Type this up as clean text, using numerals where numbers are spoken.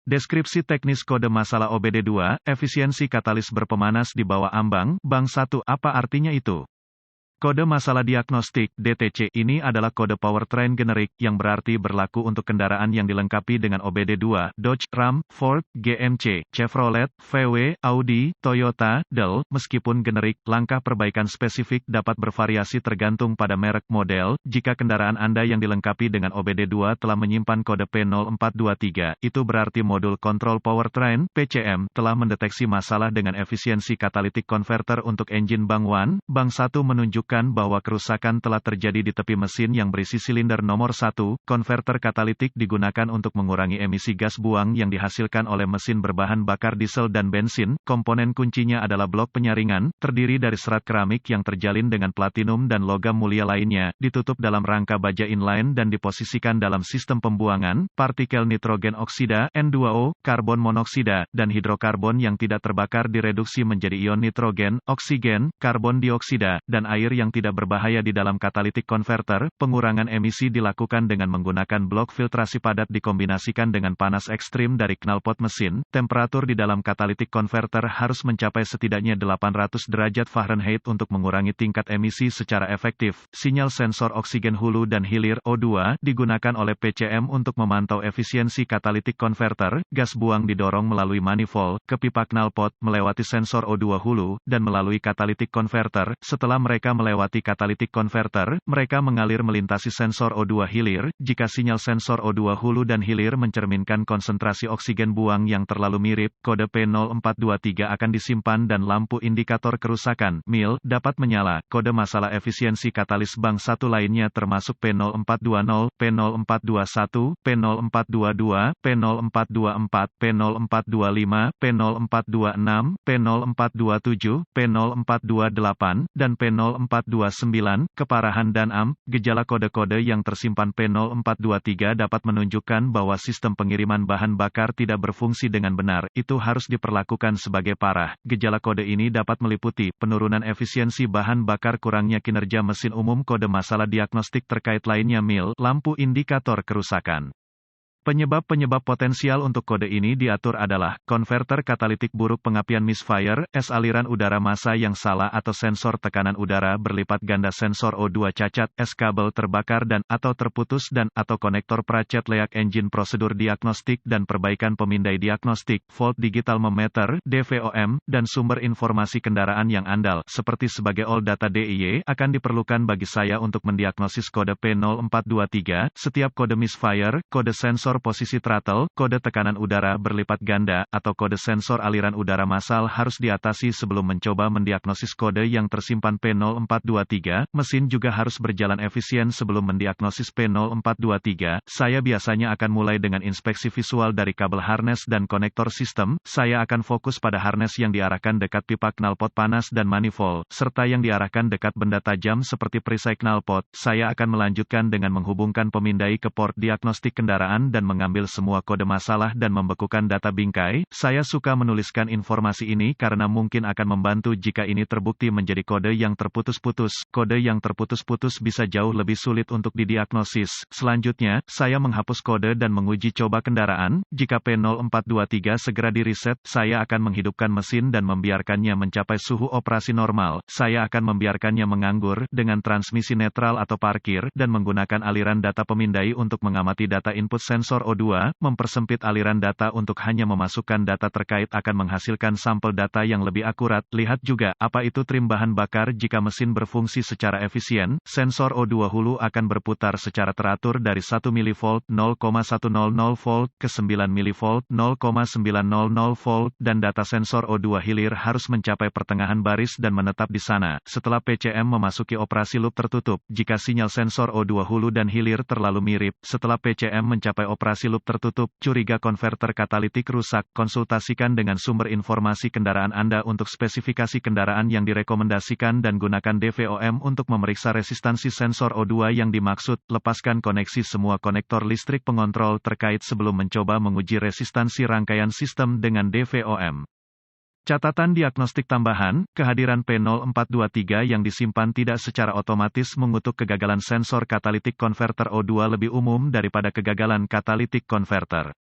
Deskripsi teknis kode masalah OBD2, efisiensi katalis berpemanas di bawah ambang, bank 1, apa artinya itu? Kode masalah diagnostik, DTC, ini adalah kode powertrain generik, yang berarti berlaku untuk kendaraan yang dilengkapi dengan OBD2, Dodge, Ram, Ford, GMC, Chevrolet, VW, Audi, Toyota, Dell, meskipun generik, langkah perbaikan spesifik dapat bervariasi tergantung pada merek model. Jika kendaraan Anda yang dilengkapi dengan OBD2 telah menyimpan kode P0423, itu berarti modul kontrol powertrain, PCM, telah mendeteksi masalah dengan efisiensi catalytic converter untuk engine bank 1, bank 1 menunjukkan bahwa kerusakan telah terjadi di tepi mesin yang berisi silinder nomor 1. Konverter katalitik digunakan untuk mengurangi emisi gas buang yang dihasilkan oleh mesin berbahan bakar diesel dan bensin. Komponen kuncinya adalah blok penyaringan, terdiri dari serat keramik yang terjalin dengan platinum dan logam mulia lainnya, ditutup dalam rangka baja inline dan diposisikan dalam sistem pembuangan. Partikel nitrogen oksida, N2O, karbon monoksida, dan hidrokarbon yang tidak terbakar direduksi menjadi ion nitrogen, oksigen, karbon dioksida, dan air yang tidak berbahaya di dalam catalytic converter. Pengurangan emisi dilakukan dengan menggunakan blok filtrasi padat dikombinasikan dengan panas ekstrim dari knalpot mesin. Temperatur di dalam catalytic converter harus mencapai setidaknya 800 derajat Fahrenheit untuk mengurangi tingkat emisi secara efektif. Sinyal sensor oksigen hulu dan hilir O2 digunakan oleh PCM untuk memantau efisiensi catalytic converter. Gas buang didorong melalui manifold ke pipa knalpot, melewati sensor O2 hulu, dan melalui catalytic converter. Setelah mereka melewati catalytic converter, mereka mengalir melintasi sensor O2 hilir. Jika sinyal sensor O2 hulu dan hilir mencerminkan konsentrasi oksigen buang yang terlalu mirip, kode P0423 akan disimpan dan lampu indikator kerusakan, MIL, dapat menyala. Kode masalah efisiensi katalis bank 1 lainnya termasuk P0420, P0421, P0422, P0424, P0425, P0426, P0427, P0428, dan P0429, keparahan dan gejala kode-kode yang tersimpan P0423 dapat menunjukkan bahwa sistem pengiriman bahan bakar tidak berfungsi dengan benar, itu harus diperlakukan sebagai parah. Gejala kode ini dapat meliputi penurunan efisiensi bahan bakar, kurangnya kinerja mesin umum. Kode masalah diagnostik terkait lainnya MIL, lampu indikator kerusakan. Penyebab-penyebab potensial untuk kode ini diatur adalah, konverter katalitik buruk, pengapian misfire, aliran udara massa yang salah atau sensor tekanan udara berlipat ganda, sensor O2 cacat, kabel terbakar dan atau terputus dan atau konektor pracet leak engine. Prosedur diagnostik dan perbaikan pemindai diagnostik, volt digital meter, DVOM, dan sumber informasi kendaraan yang andal, seperti sebagai all data DIY, akan diperlukan bagi saya untuk mendiagnosis kode P0423. Setiap kode misfire, kode sensor posisi throttle, kode tekanan udara berlipat ganda, atau kode sensor aliran udara massal harus diatasi sebelum mencoba mendiagnosis kode yang tersimpan P0423. Mesin juga harus berjalan efisien sebelum mendiagnosis P0423. Saya biasanya akan mulai dengan inspeksi visual dari kabel harness dan konektor sistem. Saya akan fokus pada harness yang diarahkan dekat pipa knalpot panas dan manifold, serta yang diarahkan dekat benda tajam seperti perisai knalpot. Saya akan melanjutkan dengan menghubungkan pemindai ke port diagnostik kendaraan dan mengambil semua kode masalah dan membekukan data bingkai. Saya suka menuliskan informasi ini karena mungkin akan membantu jika ini terbukti menjadi kode yang terputus-putus. Kode yang terputus-putus bisa jauh lebih sulit untuk didiagnosis. Selanjutnya, saya menghapus kode dan menguji coba kendaraan. Jika P0423 segera diriset, saya akan menghidupkan mesin dan membiarkannya mencapai suhu operasi normal. Saya akan membiarkannya menganggur dengan transmisi netral atau parkir dan menggunakan aliran data pemindai untuk mengamati data input sensor O2, mempersempit aliran data untuk hanya memasukkan data terkait akan menghasilkan sampel data yang lebih akurat. Lihat juga, apa itu trim bahan bakar. Jika mesin berfungsi secara efisien, sensor O2 hulu akan berputar secara teratur dari 1 mV, 0,100 volt, ke 9 mV, 0,900 volt, dan data sensor O2 hilir harus mencapai pertengahan baris dan menetap di sana. Setelah PCM memasuki operasi loop tertutup, jika sinyal sensor O2 hulu dan hilir terlalu mirip, setelah PCM mencapai operasi loop tertutup, curiga konverter katalitik rusak, konsultasikan dengan sumber informasi kendaraan Anda untuk spesifikasi kendaraan yang direkomendasikan dan gunakan DVOM untuk memeriksa resistansi sensor O2 yang dimaksud. Lepaskan koneksi semua konektor listrik pengontrol terkait sebelum mencoba menguji resistansi rangkaian sistem dengan DVOM. Catatan diagnostik tambahan, kehadiran P0423 yang disimpan tidak secara otomatis mengutuk kegagalan sensor katalitik converter O2 lebih umum daripada kegagalan katalitik converter.